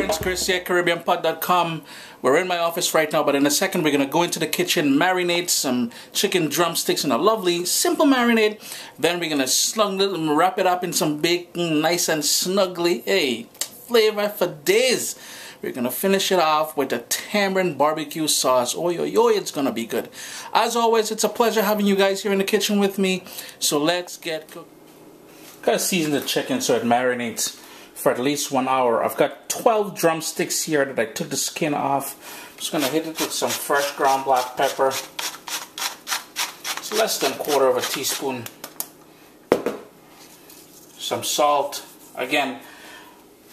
it's Chris here, CaribbeanPot.com. We're in my office right now, but in a second we're going to go into the kitchen, marinate some chicken drumsticks in a lovely, simple marinade. Then we're going to wrap it up in some bacon, nice and snugly. Hey, flavor for days. We're going to finish it off with a tamarind BBQ sauce. Oh, yo, yo, it's going to be good. As always, it's a pleasure having you guys here in the kitchen with me. So let's get cooking. Gotta season the chicken so it marinates for at least 1 hour. I've got 12 drumsticks here that I took the skin off. I'm just gonna hit it with some fresh ground black pepper. It's less than 1/4 teaspoon. Some salt. Again,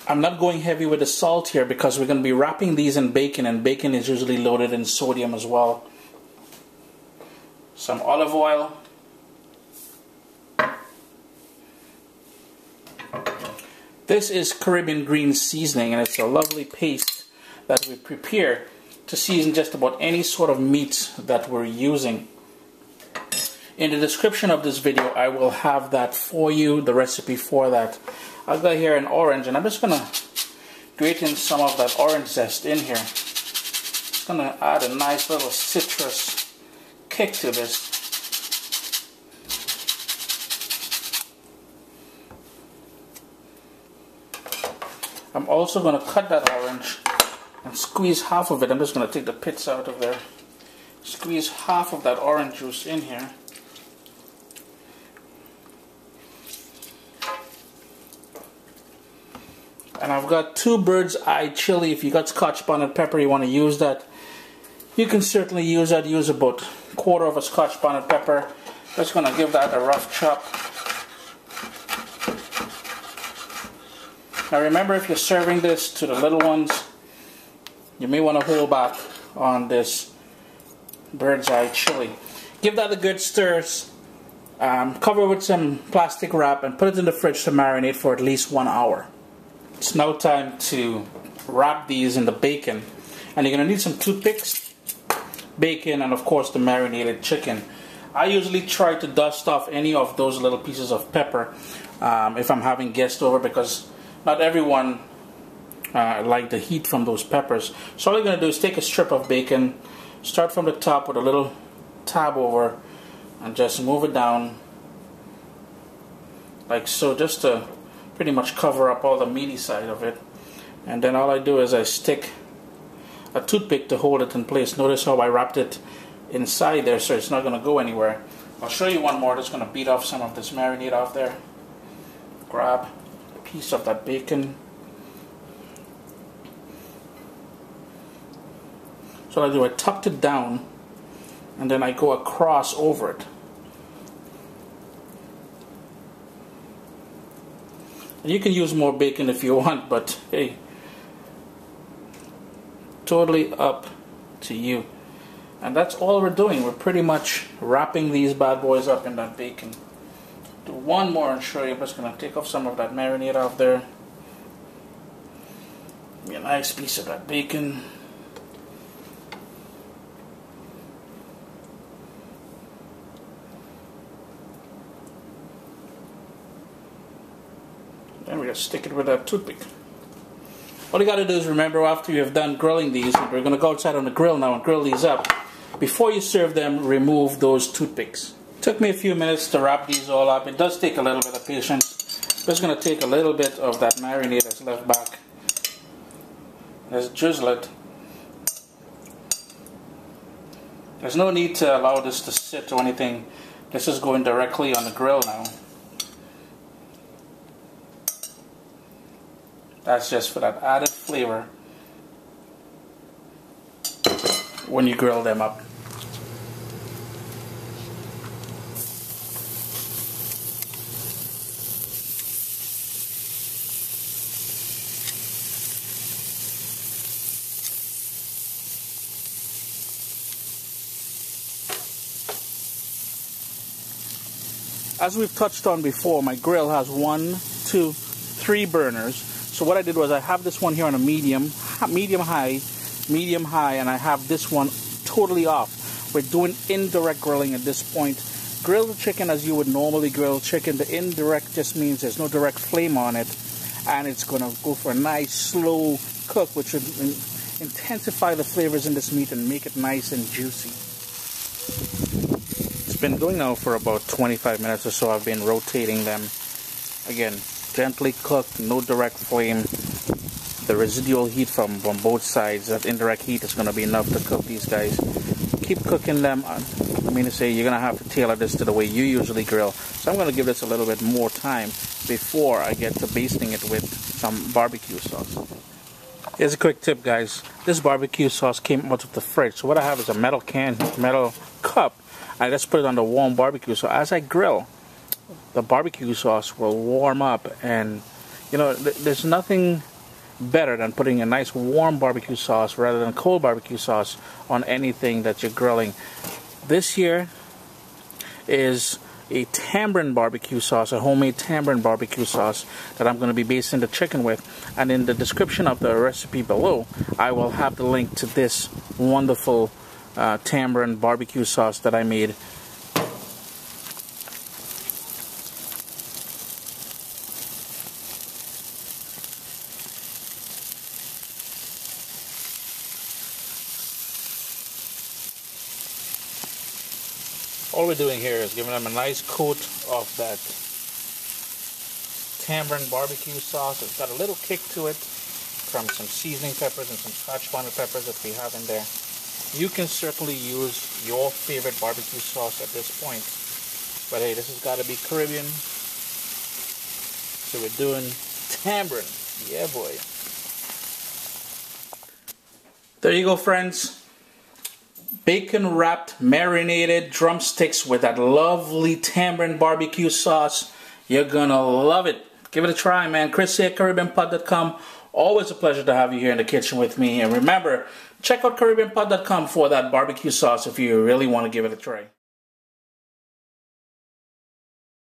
I'm not going heavy with the salt here because we're gonna be wrapping these in bacon, and bacon is usually loaded in sodium as well. Some olive oil. This is Caribbean green seasoning, and it's a lovely paste that we prepare to season just about any sort of meat that we're using. In the description of this video, I will have that for you, the recipe for that. I've got here an orange, and I'm just going to grate in some of that orange zest in here. It's going to add a nice little citrus kick to this. I'm also going to cut that orange and squeeze half of it. I'm just going to take the pits out of there. Squeeze half of that orange juice in here. And I've got 2 bird's eye chili. If you got Scotch bonnet pepper, you want to use that. You can certainly use that. Use about 1/4 Scotch bonnet pepper. Just going to give that a rough chop. Now remember, if you're serving this to the little ones, you may want to hold back on this bird's eye chili. Give that a good stir. Cover with some plastic wrap and put it in the fridge to marinate for at least 1 hour. It's now time to wrap these in the bacon. And you're going to need some toothpicks, bacon, and of course the marinated chicken. I usually try to dust off any of those little pieces of pepper if I'm having guests over, because not everyone like the heat from those peppers. So all you're going to do is take a strip of bacon, start from the top with a little tab over, and just move it down like so, just to pretty much cover up all the meaty side of it. And then all I do is I stick a toothpick to hold it in place. Notice how I wrapped it inside there so it's not going to go anywhere. I'll show you one more. Just going to beat off some of this marinade off there. Grab piece of that bacon. So what I do, I tucked it down and then I go across over it. And you can use more bacon if you want, but hey, totally up to you. And that's all we're doing. We're pretty much wrapping these bad boys up in that bacon. Do one more and show you. I'm just going to take off some of that marinade off there. Give me a nice piece of that bacon. Then we just stick it with that toothpick. All you got to do is remember, after you have done grilling these, we're going to go outside on the grill now and grill these up. Before you serve them, remove those toothpicks. Took me a few minutes to wrap these all up. It does take a little bit of patience. I'm just going to take a little bit of that marinade that's left back. Let's drizzle it. There's no need to allow this to sit or anything. This is going directly on the grill now. That's just for that added flavor when you grill them up. As we've touched on before, my grill has 1, 2, 3 burners. So what I did was I have this one here on a medium high, and I have this one totally off. We're doing indirect grilling at this point. Grill the chicken as you would normally grill chicken. The indirect just means there's no direct flame on it, and it's going to go for a nice slow cook, which would intensify the flavors in this meat and make it nice and juicy. It's been going now for about 25 minutes or so. I've been rotating them. Again, gently cooked, no direct flame. The residual heat from both sides, that indirect heat is going to be enough to cook these guys. Keep cooking them. I mean to say, you're going to have to tailor this to the way you usually grill. So I'm going to give this a little bit more time before I get to basting it with some barbecue sauce. Here's a quick tip, guys. This barbecue sauce came out of the fridge. So what I have is a metal cup. I just put it on the warm barbecue. So as I grill, the barbecue sauce will warm up. And, you know, there's nothing better than putting a nice warm barbecue sauce rather than cold barbecue sauce on anything that you're grilling. This here is a tamarind barbecue sauce, a homemade tamarind barbecue sauce that I'm going to be basting the chicken with. And in the description of the recipe below, I will have the link to this wonderful tamarind barbecue sauce that I made. All we're doing here is giving them a nice coat of that tamarind barbecue sauce. It's got a little kick to it from some seasoning peppers and some scotch bonnet peppers that we have in there. You can certainly use your favorite barbecue sauce at this point. But hey, this has got to be Caribbean. So we're doing tamarind. Yeah, boy. There you go, friends. Bacon wrapped marinated drumsticks with that lovely tamarind barbecue sauce. You're gonna love it. Give it a try, man. Chris here at CaribbeanPod.com. Always a pleasure to have you here in the kitchen with me. And remember, check out CaribbeanPod.com for that barbecue sauce if you really want to give it a try.